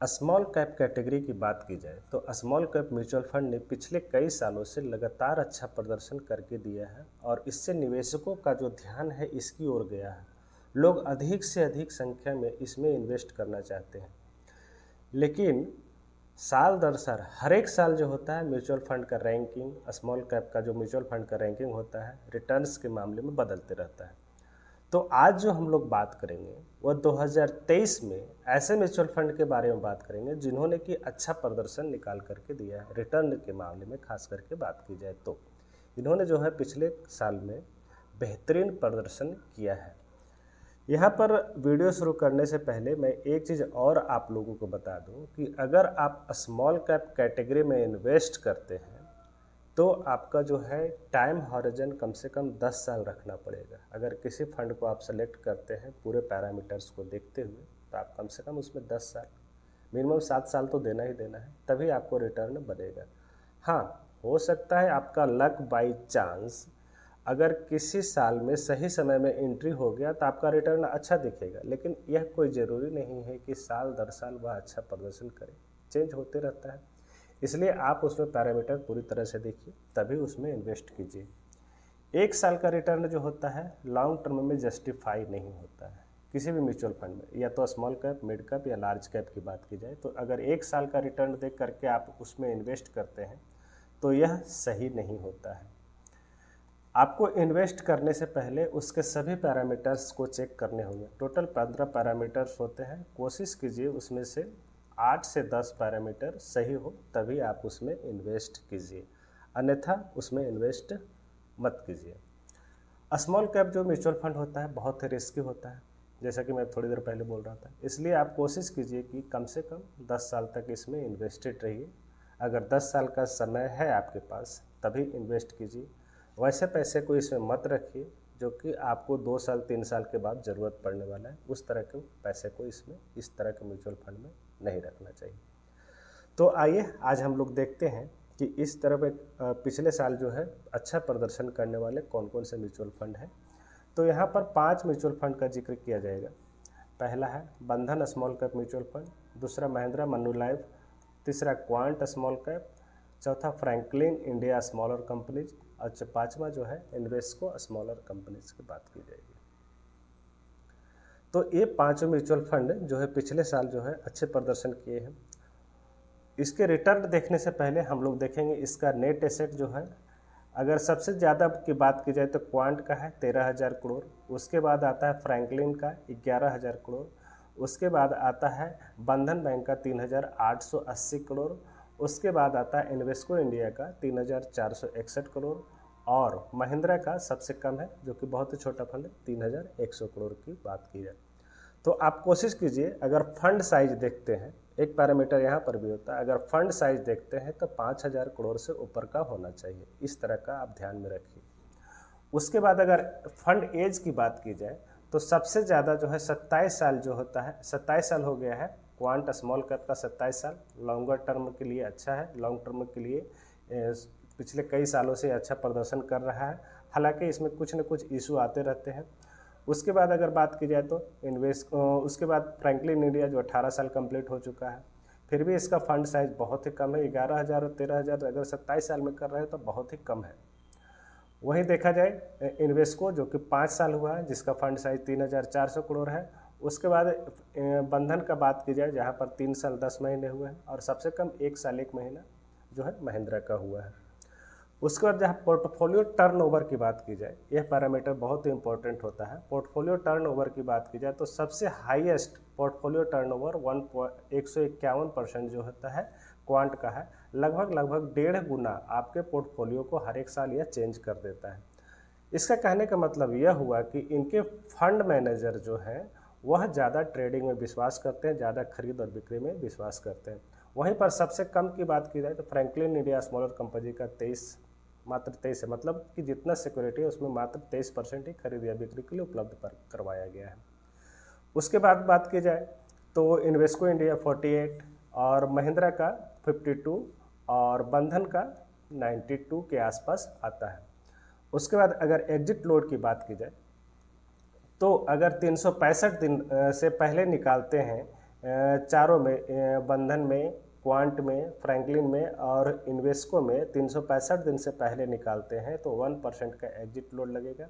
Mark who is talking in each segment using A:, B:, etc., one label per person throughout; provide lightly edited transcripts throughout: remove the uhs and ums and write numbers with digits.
A: Small cap category की बात की जाए तो स्मॉल कैप म्यूचुअल फंड ने पिछले कई सालों से लगातार अच्छा प्रदर्शन करके दिया है और इससे निवेशकों का जो ध्यान है इसकी ओर गया है। लोग अधिक से अधिक संख्या में इसमें इन्वेस्ट करना चाहते हैं, लेकिन साल दर साल हर एक साल जो होता है म्यूचुअल फंड का रैंकिंग, स्मॉल कैप का जो म्यूचुअल फंड का रैंकिंग होता है रिटर्न्स के मामले में बदलते रहता है। तो आज जो हम लोग बात करेंगे वह 2023 में ऐसे म्यूचुअल फंड के बारे में बात करेंगे जिन्होंने कि अच्छा प्रदर्शन निकाल करके दिया है। रिटर्न के मामले में खास करके बात की जाए तो इन्होंने जो है पिछले साल में बेहतरीन प्रदर्शन किया है। यहाँ पर वीडियो शुरू करने से पहले मैं एक चीज़ और आप लोगों को बता दूं कि अगर आप स्मॉल कैप कैटेगरी में इन्वेस्ट करते हैं तो आपका जो है टाइम हॉरिजन कम से कम 10 साल रखना पड़ेगा। अगर किसी फंड को आप सेलेक्ट करते हैं पूरे पैरामीटर्स को देखते हुए तो आप कम से कम उसमें 10 साल, मिनिमम 7 साल तो देना ही देना है, तभी आपको रिटर्न बनेगा। हाँ, हो सकता है आपका लक बाई चांस अगर किसी साल में सही समय में एंट्री हो गया तो आपका रिटर्न अच्छा दिखेगा, लेकिन यह कोई ज़रूरी नहीं है कि साल दर साल वह अच्छा प्रदर्शन करे, चेंज होते रहता है। इसलिए आप उसमें पैरामीटर पूरी तरह से देखिए तभी उसमें इन्वेस्ट कीजिए। एक साल का रिटर्न जो होता है लॉन्ग टर्म में जस्टिफाई नहीं होता है किसी भी म्यूचुअल फंड में, या तो स्मॉल कैप, मिड कैप या लार्ज कैप की बात की जाए तो अगर एक साल का रिटर्न देख करके आप उसमें इन्वेस्ट करते हैं तो यह सही नहीं होता है। आपको इन्वेस्ट करने से पहले उसके सभी पैरामीटर्स को चेक करने होंगे। टोटल 15 पैरामीटर्स होते हैं, कोशिश कीजिए उसमें से 8 से 10 पैरामीटर सही हो तभी आप उसमें इन्वेस्ट कीजिए, अन्यथा उसमें इन्वेस्ट मत कीजिए। स्मॉल कैप जो म्यूचुअल फंड होता है बहुत ही रिस्की होता है, जैसा कि मैं थोड़ी देर पहले बोल रहा था, इसलिए आप कोशिश कीजिए कि कम से कम 10 साल तक इसमें इन्वेस्टेड रहिए। अगर 10 साल का समय है आपके पास तभी इन्वेस्ट कीजिए, वैसे पैसे को इसमें मत रखिए जो कि आपको 2 साल 3 साल के बाद ज़रूरत पड़ने वाला है। उस तरह के पैसे को इसमें इस तरह के म्यूचुअल फंड में नहीं रखना चाहिए। तो आइए आज हम लोग देखते हैं कि इस तरह में पिछले साल जो है अच्छा प्रदर्शन करने वाले कौन कौन से म्यूचुअल फंड हैं। तो यहाँ पर 5 म्यूचुअल फंड का जिक्र किया जाएगा। पहला है बंधन स्मॉल कैप म्यूचुअल फंड, दूसरा महिंद्रा मन्नूलाइफ, तीसरा क्वांट स्मॉल कैप, चौथा फ्रैंकलिन इंडिया स्मॉलर कंपनीज और पाँचवा जो है इन्वेस्को स्मॉलर कंपनीज की बात की जाएगी। तो ये 5 म्यूचुअल फंड जो है पिछले साल जो है अच्छे प्रदर्शन किए हैं। इसके रिटर्न देखने से पहले हम लोग देखेंगे इसका नेट एसेट जो है। अगर सबसे ज़्यादा की बात की जाए तो क्वांट का है 13,000 करोड़, उसके बाद आता है फ्रैंकलिन का 11,000 करोड़, उसके बाद आता है बंधन बैंक का 3,880 करोड़, उसके बाद आता है इन्वेस्को इंडिया का 3,461 करोड़ और महिंद्रा का सबसे कम है जो कि बहुत ही छोटा फंड है 3,100 करोड़ की बात की जाए। तो आप कोशिश कीजिए, अगर फंड साइज देखते हैं, एक पैरामीटर यहाँ पर भी होता है, अगर फंड साइज देखते हैं तो 5,000 करोड़ से ऊपर का होना चाहिए, इस तरह का आप ध्यान में रखिए। उसके बाद अगर फंड एज की बात की जाए तो सबसे ज़्यादा जो है 27 साल जो होता है, 27 साल हो गया है क्वांट स्मॉल कैप का 27 साल लॉन्गर टर्म के लिए अच्छा है। लॉन्ग टर्म के लिए पिछले कई सालों से अच्छा प्रदर्शन कर रहा है, हालांकि इसमें कुछ न कुछ इशू आते रहते हैं। उसके बाद अगर बात की जाए तो उसके बाद फ्रैंकलिन इंडिया जो 18 साल कंप्लीट हो चुका है, फिर भी इसका फंड साइज बहुत ही कम है, 11,000 और 13,000 अगर 27 साल में कर रहे हैं तो बहुत ही कम है। वहीं देखा जाए इन्वेस्को जो कि 5 साल हुआ है जिसका फंड साइज 3,400 करोड़ है। उसके बाद बंधन का बात की जाए जहां पर 3 साल 10 महीने हुए हैं और सबसे कम 1 साल 1 महीना जो है महिंद्रा का हुआ है। उसके बाद जहाँ पोर्टफोलियो टर्नओवर की बात की जाए, यह पैरामीटर बहुत ही इंपॉर्टेंट होता है। पोर्टफोलियो टर्नओवर की बात की जाए तो सबसे हाईएस्ट पोर्टफोलियो टर्नओवर 151% जो होता है क्वांट का है। लगभग 1.5 गुना आपके पोर्टफोलियो को हर एक साल यह चेंज कर देता है। इसका कहने का मतलब यह हुआ कि इनके फंड मैनेजर जो हैं वह ज़्यादा ट्रेडिंग में विश्वास करते हैं, ज़्यादा खरीद और बिक्री में विश्वास करते हैं। वहीं पर सबसे कम की बात की जाए तो फ्रैंकलिन इंडिया स्मॉलर कंपनी का मात्र 23 है, मतलब कि जितना सिक्योरिटी है उसमें मात्र 23% ही खरीद या बिक्री के लिए उपलब्ध करवाया गया है। उसके बाद बात की जाए तो इन्वेस्को इंडिया 48 और महिंद्रा का 52 और बंधन का 92 के आसपास आता है। उसके बाद अगर एग्जिट लोड की बात की जाए तो अगर 365 दिन से पहले निकालते हैं चारों में बंधन में, क्वांट में, फ्रैंकलिन में और इन्वेस्को में 365 दिन से पहले निकालते हैं तो 1% का एग्जिट लोड लगेगा।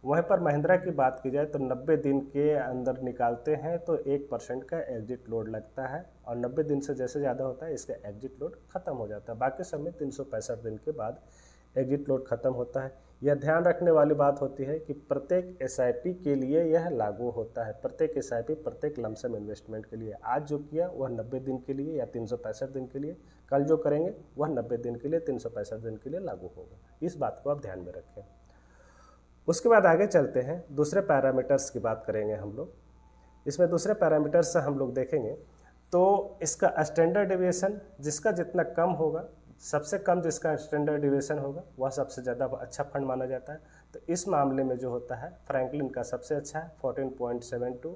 A: वहीं पर महिंद्रा की बात की जाए तो 90 दिन के अंदर निकालते हैं तो 1% का एग्जिट लोड लगता है और 90 दिन से जैसे ज़्यादा होता है इसका एग्जिट लोड खत्म हो जाता है। बाकी सब में 365 दिन के बाद एग्जिट लोड खत्म होता है। यह ध्यान रखने वाली बात होती है कि प्रत्येक एसआईपी के लिए यह लागू होता है। प्रत्येक एसआईपी प्रत्येक लमसम इन्वेस्टमेंट के लिए आज जो किया वह 90 दिन के लिए या 365 दिन के लिए, कल जो करेंगे वह 90 दिन के लिए 365 दिन के लिए लागू होगा। इस बात को आप ध्यान में रखें। उसके बाद आगे चलते हैं, दूसरे पैरामीटर्स की बात करेंगे हम लोग। इसमें दूसरे पैरामीटर्स से हम लोग देखेंगे तो इसका स्टैंडर्ड डेविएशन जिसका जितना कम होगा, सबसे कम जिसका स्टैंडर्ड डेविएशन होगा वह सबसे ज़्यादा अच्छा फंड माना जाता है। तो इस मामले में जो होता है फ्रैंकलिन का सबसे अच्छा है 14.72।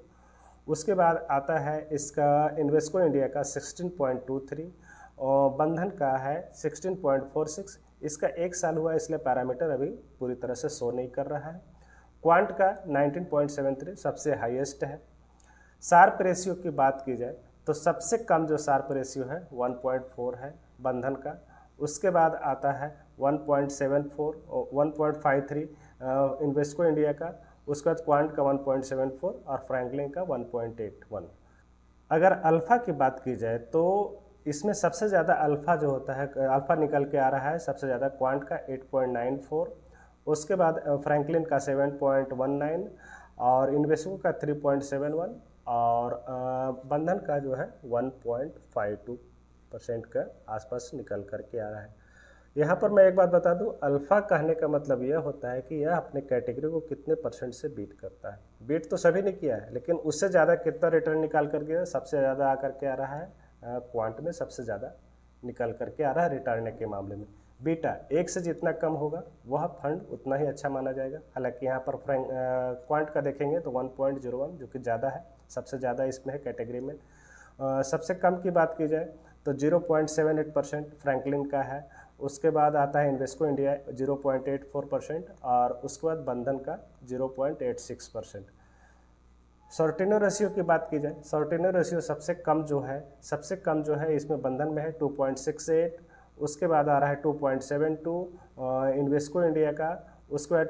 A: उसके बाद आता है इसका इन्वेस्को इंडिया का 16.23 और बंधन का है 16.46। इसका 1 साल हुआ इसलिए पैरामीटर अभी पूरी तरह से शो नहीं कर रहा है। क्वांट का 19.73 सबसे हाईएस्ट है। शार्प रेशियो की बात की जाए तो सबसे कम जो शार्प रेशियो है 1.4 है बंधन का। उसके बाद आता है 1.74 और 1.53 इन्वेस्को इंडिया का। उसके बाद क्वांट का 1.74 और फ्रैंकलिन का 1.81। अगर अल्फ़ा की बात की जाए तो इसमें सबसे ज़्यादा अल्फ़ा जो होता है, अल्फ़ा निकल के आ रहा है सबसे ज़्यादा क्वांट का 8.94। उसके बाद फ्रैंकलिन का 7.19 और इन्वेस्को का 3.71 और बंधन का जो है 1.52% का आसपास निकल करके आ रहा है। यहाँ पर मैं एक बात बता दूँ, अल्फ़ा कहने का मतलब यह होता है कि यह अपने कैटेगरी को कितने परसेंट से बीट करता है। बीट तो सभी ने किया है लेकिन उससे ज़्यादा कितना रिटर्न निकाल करके सबसे ज़्यादा आकर के आ रहा है क्वांट में सबसे ज़्यादा निकल करके आ रहा है रिटर्न के मामले में। बीटा 1 से जितना कम होगा वह फंड उतना ही अच्छा माना जाएगा। हालांकि यहाँ पर क्वांट का देखेंगे तो 1.01 जो कि ज़्यादा है, सबसे ज़्यादा इसमें है कैटेगरी में। सबसे कम की बात की जाए तो 0.78% फ्रैंकलिन का है। उसके बाद आता है इन्वेस्को इंडिया 0.84% और उसके बाद बंधन का 0.86%। सॉर्टिनो रेशियो की बात की जाए, सॉर्टिनो रेशियो सबसे कम जो है इसमें बंधन में है 2.68। उसके बाद आ रहा है 2.72 इन्वेस्को इंडिया का। उसके बाद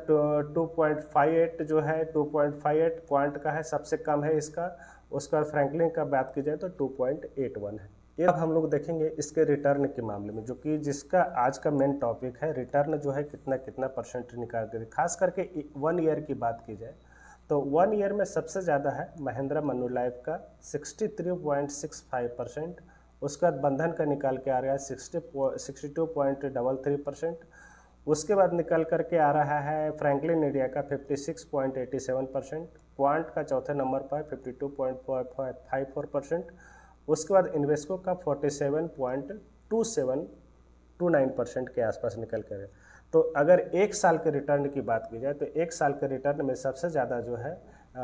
A: 2.58 जो है 2.58 क्वांट का है, सबसे कम है इसका। उसके बाद फ्रैंकलिन का बात की जाए तो 2.81 है। ये अब हम लोग देखेंगे इसके रिटर्न के मामले में, जो कि जिसका आज का मेन टॉपिक है। रिटर्न जो है कितना कितना परसेंट निकाल कर, खास करके 1 ईयर की बात की जाए तो 1 ईयर में सबसे ज़्यादा है महिंद्रा मन्नुलाइफ का 63.65%। उसके बाद बंधन का निकाल के आ रहा है 62.33%। उसके बाद निकल करके आ रहा है फ्रैंकलिन इंडिया का 56.87%। क्वांट का चौथे नंबर पर 52.54%। उसके बाद इन्वेस्को का 47.2729% के आसपास निकल कर। तो अगर 1 साल के रिटर्न की बात की जाए तो 1 साल के रिटर्न में सबसे ज़्यादा जो है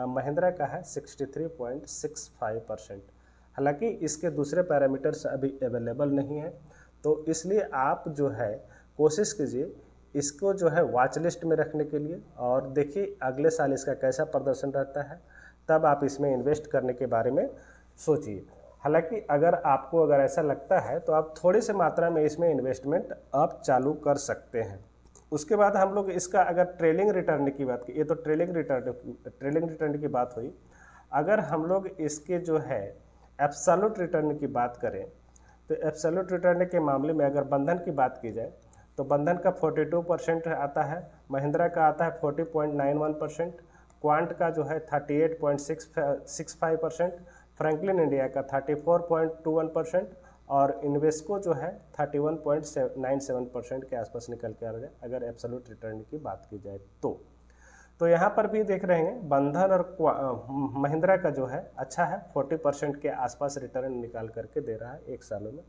A: महिंद्रा का है 63.65%। हालांकि इसके दूसरे पैरामीटर्स अभी अवेलेबल नहीं है, तो इसलिए आप जो है कोशिश कीजिए इसको जो है वॉच लिस्ट में रखने के लिए, और देखिए अगले साल इसका कैसा प्रदर्शन रहता है, तब आप इसमें इन्वेस्ट करने के बारे में सोचिए। हालांकि अगर ऐसा लगता है तो आप थोड़ी सी मात्रा में इसमें इन्वेस्टमेंट आप चालू कर सकते हैं। उसके बाद हम लोग इसका अगर ट्रेलिंग रिटर्न की बात की, ये तो ट्रेलिंग रिटर्न की बात हुई। अगर हम लोग इसके जो है एब्सोल्यूट रिटर्न की बात करें तो एब्सोल्यूट रिटर्न के मामले में अगर बंधन की बात की जाए तो बंधन का 42% आता है, महिंद्रा का आता है 40.91%, क्वांट का जो है 38.65%, फ्रैंकलिन इंडिया का 34.21% और इन्वेस्को जो है 31.97% के आसपास निकल के आ रहा है अगर एब्सोल्यूट रिटर्न की बात की जाए तो यहाँ पर भी देख रहे हैं बंधन और महिंद्रा का जो है अच्छा है, 40% के आसपास रिटर्न निकाल करके दे रहा है 1 सालों में।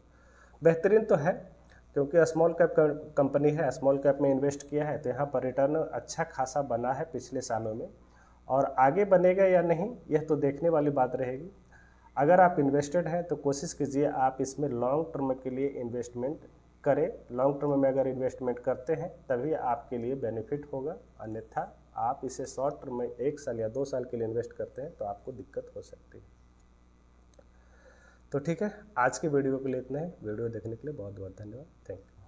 A: बेहतरीन तो है क्योंकि स्मॉल कैप कंपनी है, स्मॉल कैप में इन्वेस्ट किया है तो यहाँ पर रिटर्न अच्छा खासा बना है पिछले सालों में, और आगे बनेगा या नहीं यह तो देखने वाली बात रहेगी। अगर आप इन्वेस्टेड हैं तो कोशिश कीजिए आप इसमें लॉन्ग टर्म के लिए इन्वेस्टमेंट करें। लॉन्ग टर्म में अगर इन्वेस्टमेंट करते हैं तभी आपके लिए बेनिफिट होगा, अन्यथा आप इसे शॉर्ट टर्म में 1 साल या 2 साल के लिए इन्वेस्ट करते हैं तो आपको दिक्कत हो सकती है। तो ठीक है, आज की वीडियो के लिए इतना ही। वीडियो देखने के लिए बहुत बहुत धन्यवाद। Thank you.